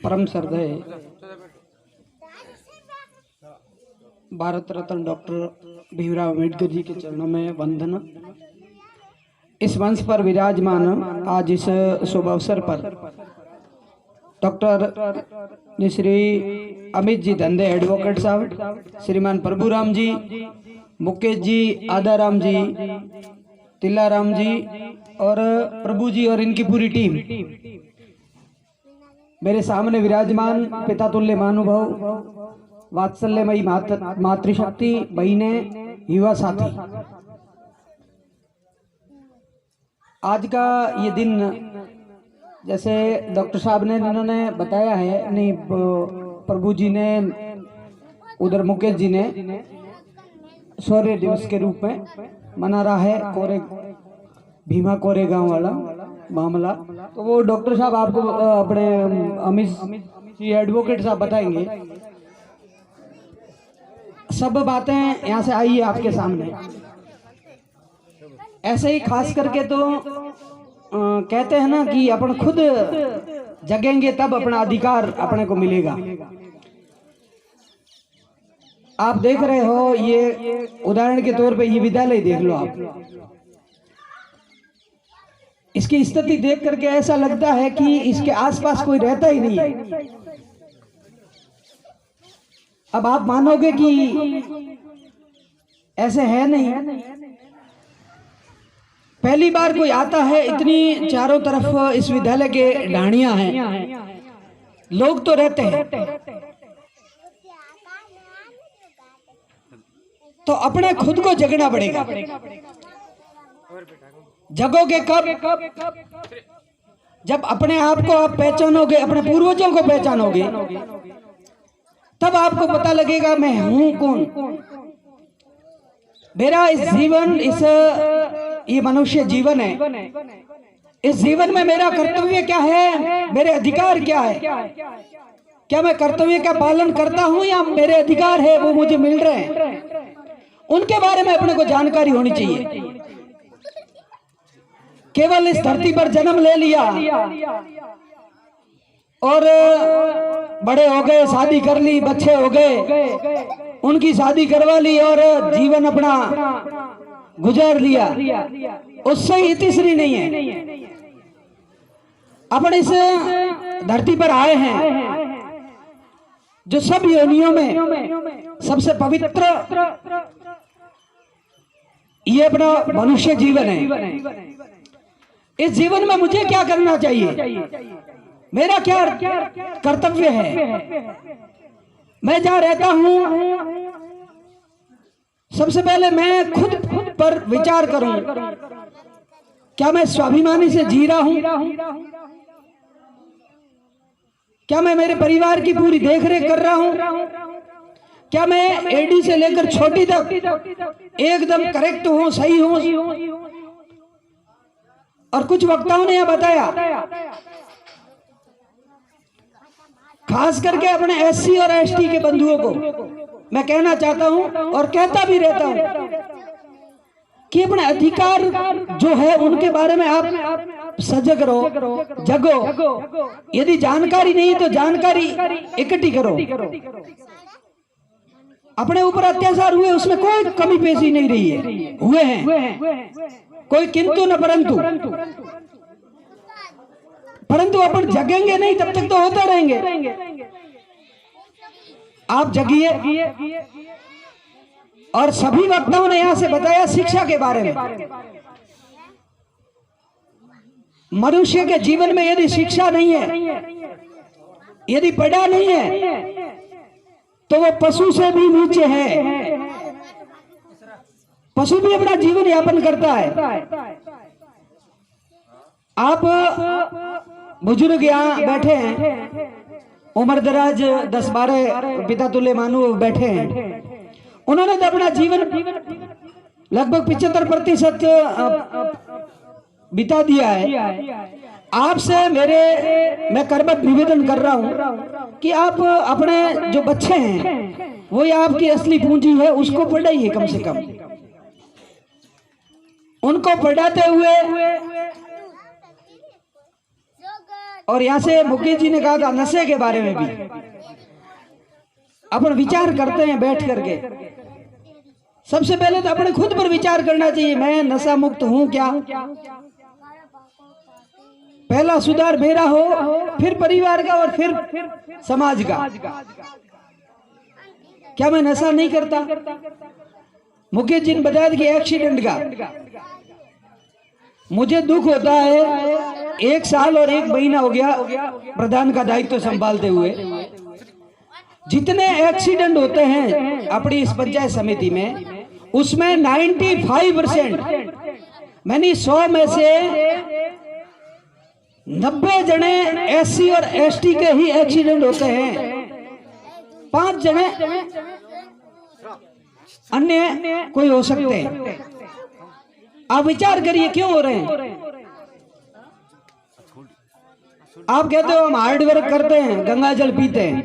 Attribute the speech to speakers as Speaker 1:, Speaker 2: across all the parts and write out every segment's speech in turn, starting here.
Speaker 1: परम श्रद्धेय भारत रत्न डॉक्टर भीमराव अम्बेडकर जी के चरणों में वंदन। इस मंच पर विराजमान आज इस शुभ अवसर पर डॉक्टर श्री अमित जी धंधे एडवोकेट साहब, श्रीमान प्रभुराम जी, मुकेश जी, आदाराम जी, तिल्लाराम जी और प्रभु जी और इनकी पूरी टीम, मेरे सामने विराजमान पिता तुल्य महानुभाव, वात्सल्यमयी मातृशक्ति, बहने, युवा साथी, आज का ये दिन जैसे डॉक्टर साहब ने इन्होंने बताया है, नहीं प्रभु जी ने, उधर मुकेश जी ने शौर्य दिवस के रूप में मना रहा है कोरे भीमा कोरेगांव वाला मामला। तो वो डॉक्टर साहब आपको अपने अमित जी एडवोकेट साहब बताएंगे। सब बातें यहाँ से आई है आपके सामने। ऐसे ही खास करके तो कहते हैं ना कि अपन खुद जगेंगे तब अपना अधिकार अपने को मिलेगा। आप देख रहे हो, ये उदाहरण के तौर पे ये विद्यालय देख लो आप, इसकी स्थिति देख करके ऐसा लगता है कि इसके आसपास कोई रहता ही नहीं है। अब आप मानोगे कि ऐसे है नहीं। पहली बार कोई आता है, इतनी चारों तरफ इस विद्यालय के ढाणियां हैं, लोग तो रहते हैं, तो अपने खुद को जगना पड़ेगा। जगोगे कब? जब अपने आप को आप पहचानोगे, अपने पूर्वजों को पहचानोगे, तब आपको पता लगेगा मैं हूं कौन। मेरा इस जीवन, ये मनुष्य जीवन है, इस जीवन में मेरा कर्तव्य क्या है, मेरे अधिकार क्या है, क्या मैं कर्तव्य का पालन करता हूं या मेरे अधिकार है वो मुझे मिल रहे हैं, उनके बारे में अपने को जानकारी होनी चाहिए। केवल इस धरती पर जन्म ले लिया और बड़े हो गए, शादी कर ली, बच्चे हो गए, उनकी शादी करवा ली और जीवन अपना गुजार लिया, उससे ही तीसरी नहीं है। अपन इस धरती पर आए हैं जो सब योनियों में सबसे पवित्र ये अपना मनुष्य जीवन है। इस जीवन में मुझे क्या करना चाहिए, मेरा क्या कर्तव्य है, मैं जहां रहता हूं, सबसे पहले मैं खुद पर विचार करूं, क्या मैं स्वाभिमानी से जी रहा हूं, क्या मैं मेरे परिवार की पूरी देखरेख कर रहा हूं, क्या मैं एडी से लेकर छोटी तक एकदम करेक्ट हूं, सही हूं। और कुछ वक्ताओं ने यह बताया, खास करके अपने एससी और एसटी के बंधुओं को मैं कहना चाहता हूं और कहता भी रहता हूं कि अपने अधिकार जो है उनके बारे में आप सजग रहो, जगो। यदि जानकारी नहीं तो जानकारी इकट्ठी करो। अपने ऊपर अत्याचार हुए, उसमें कोई कमी पेशी नहीं रही है, हुए हैं, कोई किंतु न परंतु अपन जगेंगे नहीं तब तक तो होता रहेंगे। आप जगिए। और सभी वक्ताओं ने यहां से बताया शिक्षा के बारे में। मनुष्य के जीवन में यदि शिक्षा नहीं है, यदि पढ़ा नहीं है, तो वो पशु से भी नीचे है। पशु भी अपना जीवन यापन करता है। आप बुजुर्ग यहाँ बैठे हैं, उम्र दराज 10-12 पिता तुल्य मानव बैठे हैं, उन्होंने तो अपना जीवन लगभग 75% बिता दिया है। आपसे मैं करबद्ध निवेदन कर रहा हूं कि आप अपने जो बच्चे हैं, वो आपकी असली पूंजी है, उसको पढ़ाइए। कम से कम उनको पढ़ाते हुए और यहाँ से मुकेश जी ने कहा था नशे के बारे में भी अपन विचार करते हैं बैठ करके। सबसे पहले तो अपने खुद पर विचार करना चाहिए, मैं नशा मुक्त हूं क्या? पहला सुधार मेरा हो, फिर परिवार का और फिर समाज का। क्या मैं नशा नहीं करता? मुकेश जी ने बताया कि एक्सीडेंट का मुझे दुख होता है, 1 साल और 1 महीना हो गया प्रधान का दायित्व संभालते हुए। जितने एक्सीडेंट होते हैं अपनी इस पंचायत समिति में, उसमें 95% मैंने 100 में से 90 जने SC और ST के ही एक्सीडेंट होते हैं, 5 जने अन्य कोई हो सकते हैं। आप विचार करिए क्यों हो रहे हैं? आप कहते हो हम हार्ड वर्क करते हैं, गंगा जल पीते हैं,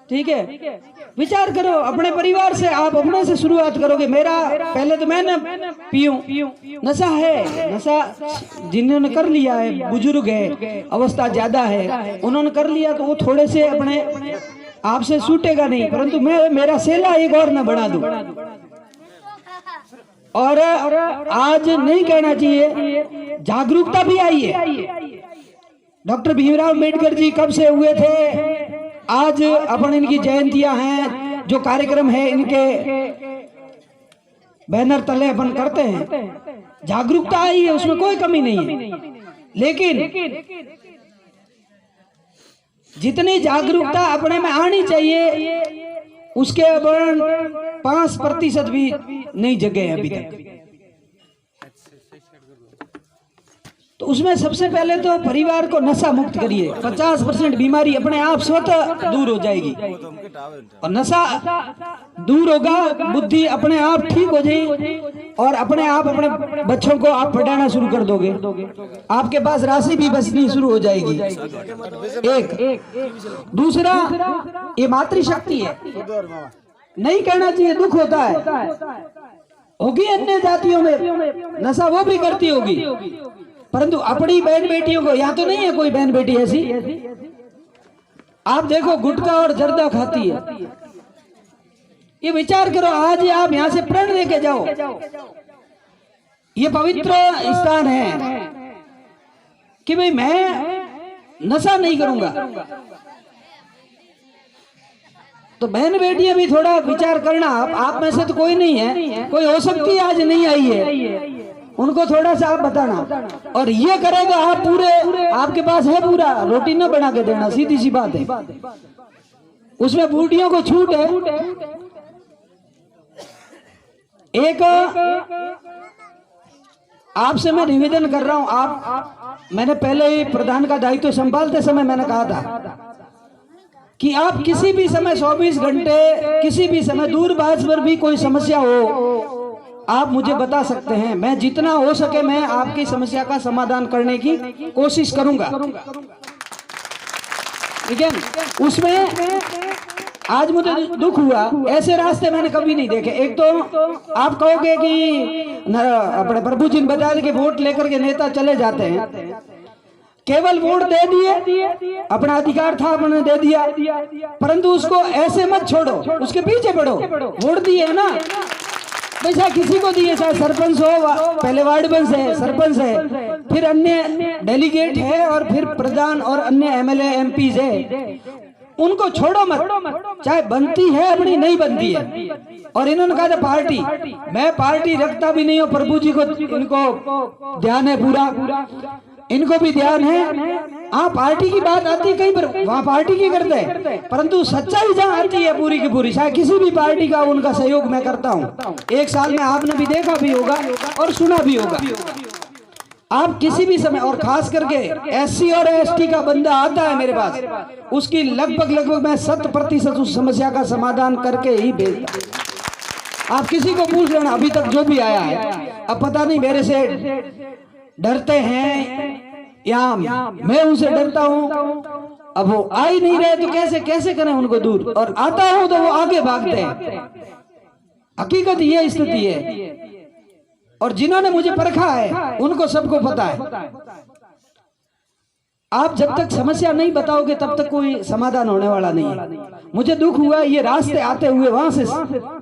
Speaker 1: ठीक है। विचार करो अपने परिवार से, आप अपने से शुरुआत करोगे। मेरा पहले तो मैं न पीऊं, नशा है, नशा जिन्होंने कर लिया है, बुजुर्ग है, अवस्था ज्यादा है, उन्होंने कर लिया तो वो थोड़े से अपने आपसे छूटेगा नहीं, परंतु मैं मेरा सेला एक और न बना दूं। और आज नहीं कहना चाहिए, जागरूकता भी आई है। डॉक्टर भीमराव अम्बेडकर जी कब से हुए थे, आज अपन इनकी जयंतियां हैं, जो कार्यक्रम है इनके बैनर तले अपन करते हैं। जागरूकता आई है, उसमें कोई कमी नहीं है, लेकिन जितनी जागरूकता अपने में आनी चाहिए उसके अपन 5% भी नहीं जगे हैं अभी तक। तो उसमें सबसे पहले तो परिवार को नशा मुक्त करिए। 50% बीमारी अपने आप स्वतः दूर हो जाएगी, और नशा दूर होगा, बुद्धि अपने आप ठीक हो जाएगी, और अपने आप अपने बच्चों को आप पढ़ाना शुरू कर दोगे, आपके पास राशि भी बचनी शुरू हो जाएगी। एक दूसरा, ये मातृशक्ति है, नहीं करना चाहिए, दुख होता है। होगी अन्य जातियों में नशा, वो भी करती होगी, परंतु अपनी बहन बेटियों को, यहाँ तो नहीं है कोई बहन बेटी ऐसी, आप देखो गुटखा और जर्दा खाती है। ये विचार करो, आज आप यहाँ से प्रण लेके जाओ, ये पवित्र स्थान है कि भाई मैं नशा नहीं करूंगा। तो बहन बेटियां भी थोड़ा विचार करना। आप में से तो कोई नहीं है, कोई हो सकती है आज नहीं आई है, उनको थोड़ा सा आप बताना। और ये करेगा आप पूरे, आपके पास है पूरा, रोटी न बना के देना, सीधी सी बात है। उसमें बूढ़ियों को छूट है। एक आपसे मैं निवेदन कर रहा हूं, मैंने पहले ही प्रधान का दायित्व संभालते समय मैंने कहा था कि आप किसी भी समय 24 घंटे किसी भी समय दूरभाष पर भी कोई समस्या हो, आप मुझे बता सकते हैं। मैं जितना हो सके मैं आपकी समस्या का समाधान करने की कोशिश करूंगा, ठीक है। उसमें आज मुझे दुख हुआ, ऐसे रास्ते मैंने कभी नहीं देखे। एक तो आप कहोगे कि अपने प्रभु जी ने बताया कि वोट लेकर के नेता चले जाते हैं, केवल वोट दे दिए, अपना अधिकार था अपने दे दिया, परंतु उसको ऐसे मत छोड़ो, उसके पीछे बढ़ो। वोट दिए है ना, वैसा किसी को दिए, चाहे सरपंच हो, पहले वार्ड बंस है, सरपंच है, फिर अन्य डेलीगेट है, और फिर प्रधान और अन्य MLA MPs है, उनको छोड़ो मत। चाहे बनती है अपनी, नहीं बनती है। और इन्होंने कहा था पार्टी, मैं पार्टी रखता भी नहीं हूँ, प्रभु जी को इनको ध्यान है पूरा, इनको भी ध्यान है। हाँ, पार्टी की बात आती है कहीं पर, वहाँ पार्टी की करते हैं, परंतु सच्चाई जहाँ आती है पूरी की पूरी, चाहे किसी भी पार्टी का उनका सहयोग मैं करता हूँ। 1 साल में आपने भी देखा भी होगा और सुना भी होगा। आप किसी भी समय, और खास करके SC और ST का बंदा आता है मेरे पास, उसकी लगभग मैं 100% उस समस्या का समाधान करके ही भेजता। आप किसी को पूछ लेना अभी तक जो भी आया है। अब पता नहीं मेरे से डरते हैं या मैं उनसे डरता हूं, अब वो आ ही नहीं रहे तो कैसे करें उनको दूर, और आता हूं तो वो आगे भागते हैं। हकीकत ये स्थिति है, और जिन्होंने मुझे परखा है उनको सबको पता है। आप जब तक समस्या नहीं बताओगे तब तक कोई समाधान होने वाला नहीं है। मुझे दुख हुआ, ये रास्ते आते हुए वहां से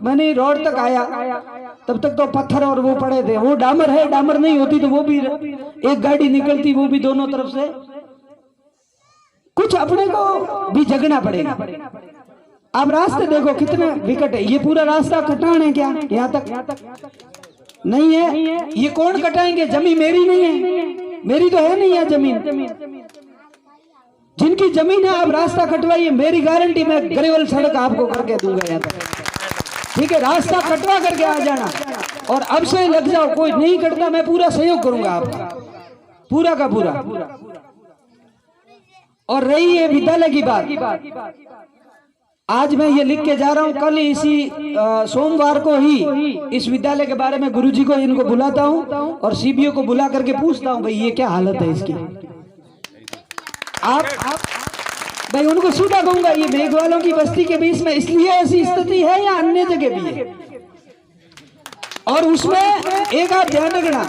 Speaker 1: मैंने रोड तक आया, तब तक तो पत्थर और वो पड़े थे। वो डामर है, डामर नहीं होती तो वो भी एक गाड़ी निकलती, वो भी दोनों तरफ से। कुछ अपने को भी जगना पड़ेगा। आप रास्ते देखो कितना विकट है। ये पूरा रास्ता कटान है क्या? यहाँ तक नहीं है। ये कौन कटाएंगे? जमीन मेरी नहीं है, मेरी तो है नहीं है जमीन। जिनकी जमीन है आप रास्ता कटवाइए, मेरी गारंटी मैं ग्रेवल सड़क आपको करके दूंगा यहाँ तक। ठीक है, रास्ता कटवा करके आ जाना और अब से लग जाओ। कोई नहीं करता, मैं पूरा सहयोग करूंगा आपका, पूरा का पूरा। और रही है विद्यालय की बात, आज मैं ये लिख के जा रहा हूँ, कल इसी सोमवार को ही इस विद्यालय के बारे में गुरुजी को इनको बुलाता हूँ और सीबीओ को बुला करके पूछता हूँ भाई ये क्या हालत है इसकी। आप भाई उनको सीधा कहूंगा ये मेघवालों की बस्ती के बीच में इसलिए ऐसी स्थिति है या अन्य जगह भी है। और उसमें एक आप ध्यान रखना,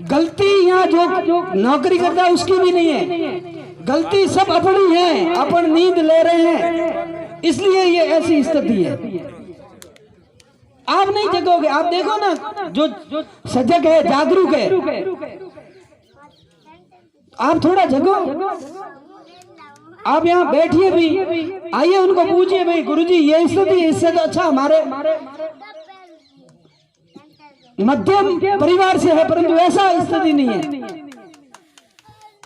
Speaker 1: गलती यहाँ जो नौकरी करता है उसकी भी नहीं है, गलती सब अपनी है। अपन नींद ले रहे हैं इसलिए ये ऐसी स्थिति है। आप नहीं जगोगे। आप देखो ना, जो सजग है, जागरूक है, आप थोड़ा जगो। आप यहाँ बैठिए भी, आइए उनको पूछिए भाई गुरुजी ये स्थिति, इससे तो अच्छा हमारे मध्यम परिवार से है, परंतु ऐसा स्थिति नहीं है।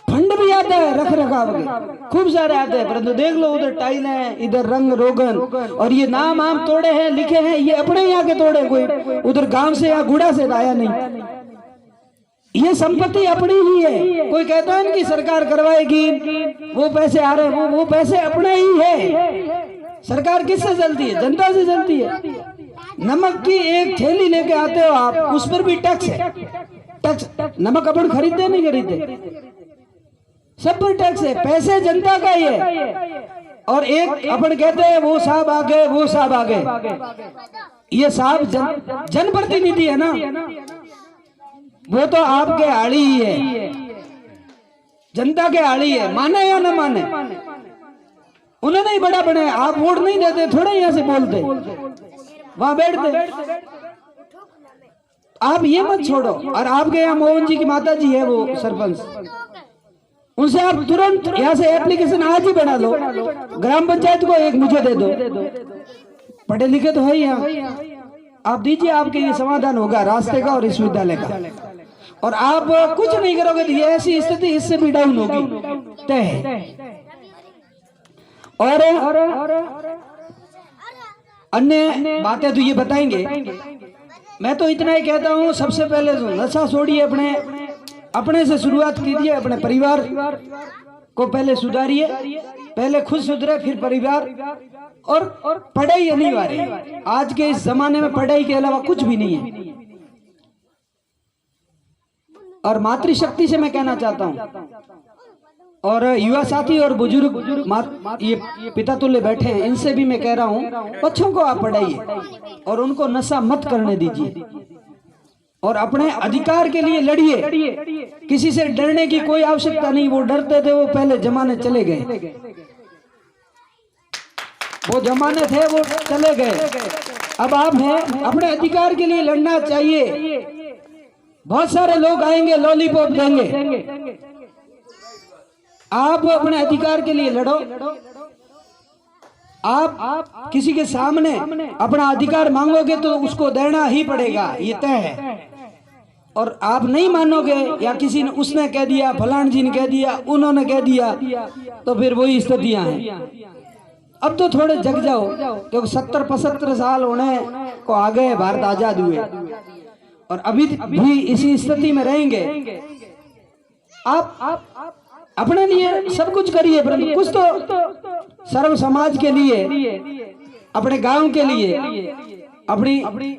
Speaker 1: फंड भी आता है, रख रखाव के खूब सारे आते हैं, परंतु देख लो उधर टाइल है, इधर रंग रोगन, और ये नाम आम तोड़े हैं, लिखे हैं, ये अपने यहाँ के तोड़े, कोई उधर गांव से या गुड़ा से आया नहीं। ये संपत्ति अपनी ही है। कोई कहता है कि सरकार करवाएगी, वो पैसे आ रहे हैं, वो पैसे अपने ही है। सरकार किससे चलती है? जनता से चलती है। नमक की एक थैली लेके आते हो आप, उस पर भी टैक्स है। टैक्स, नमक अपन खरीदते नहीं खरीदते, सब पर टैक्स है। पैसे जनता का ही है। और एक अपन कहते हैं वो साहब आ गए, वो साहब आ गए। ये साहब जनप्रतिनिधि है ना, वो तो आपके आड़ी ही है, जनता के आड़ी है, माने या न माने। उन्होंने ही बड़ा बनाया। आप वोट नहीं देते, थोड़े यहाँ से बोलते, वहां बैठते। आप ये मत छोड़ो। और आपके यहाँ मोहन जी की माता जी है वो सरपंच, उनसे आप तुरंत यहाँ से एप्लीकेशन आज ही बना लो। ग्राम पंचायत को एक मुझे दे दो, पढ़े लिखे तो है ही यहाँ, आप दीजिए, आपके ये समाधान होगा रास्ते का और इस विद्यालय का। और आप कुछ नहीं करोगे तो ये ऐसी स्थिति इससे भी डाउन होगी तय। और अन्य बातें तो ये बताएंगे। मैं तो इतना ही कहता हूँ, सबसे पहले तो नशा छोड़िए, अपने से शुरुआत कीजिए, अपने परिवार को पहले सुधारिए, पहले खुद सुधरे फिर परिवार। और पढ़ाई अनिवार्य है। आज के इस जमाने में पढ़ाई के अलावा कुछ भी नहीं है। और मातृशक्ति से मैं कहना चाहता हूँ, और युवा साथी और बुजुर्ग ये पिता तुल्य बैठे हैं, इनसे भी मैं कह रहा हूँ, बच्चों को आप पढ़ाइए और उनको नशा मत करने दीजिए। और अपने अधिकार के लिए लड़िए। किसी से डरने की कोई आवश्यकता नहीं। वो डरते थे, वो पहले जमाने चले गए, वो जमाने थे वो चले गए। अब आप हैं, अपने अधिकार के लिए लड़ना चाहिए। बहुत सारे लोग आएंगे, लॉलीपॉप देंगे, आप अपने अधिकार के लिए लड़ो। आप किसी के सामने अपना अधिकार मांगोगे तो उसको देना ही पड़ेगा, ये तय है। और आप नहीं मानोगे, या किसी ने उसने कह दिया, फलान जी ने कह दिया, उन्होंने कह दिया, तो फिर वही स्थितियां हैं। अब तो थोड़े जग जाओ, क्योंकि 70-75 साल होने को आ गए, भारत आजाद हुए, और अभी भी इसी स्थिति में रहेंगे। आप अपने लिए सब कुछ करिए, परंतु कुछ तो सर्व समाज के लिए, अपने गांव के लिए, अपनी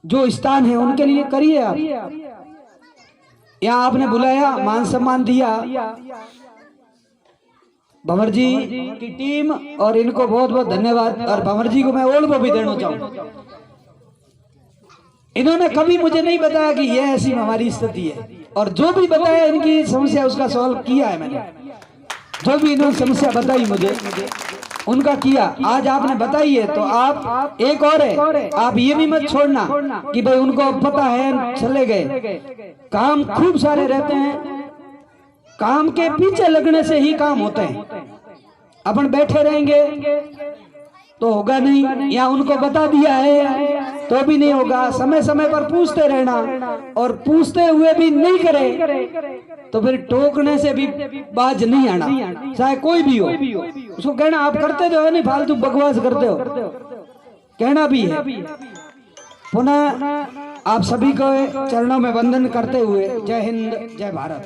Speaker 1: जो स्थान है उनके लिए करिए। आप यहाँ आपने बुलाया, मान सम्मान दिया, भंवर जी की टीम और इनको बहुत बहुत धन्यवाद। और भंवर जी को मैं ओल्ड भी देना चाहूँ। इन्होंने कभी मुझे नहीं बताया कि यह ऐसी हमारी स्थिति है। और जो भी बताया इनकी समस्या उसका सॉल्व किया है मैंने। जो भी इन्होंने समस्या बताई मुझे उनका किया। आज आपने बताई है तो आप एक और है, आप ये भी मत छोड़ना कि भाई उनको पता है चले गए। काम खूब सारे रहते हैं, काम के पीछे लगने से ही काम होते हैं। अपन बैठे रहेंगे तो होगा नहीं, या उनको बता दिया है तो भी नहीं होगा। समय समय पर पूछते रहना, और पूछते हुए भी नहीं करे तो फिर टोकने से भी बाज नहीं आना, चाहे कोई भी हो। उसको कहना आप करते तो है नहीं, फालतू बकवास करते हो, कहना भी है। पुनः आप सभी को चरणों में वंदन करते हुए जय हिंद जय भारत।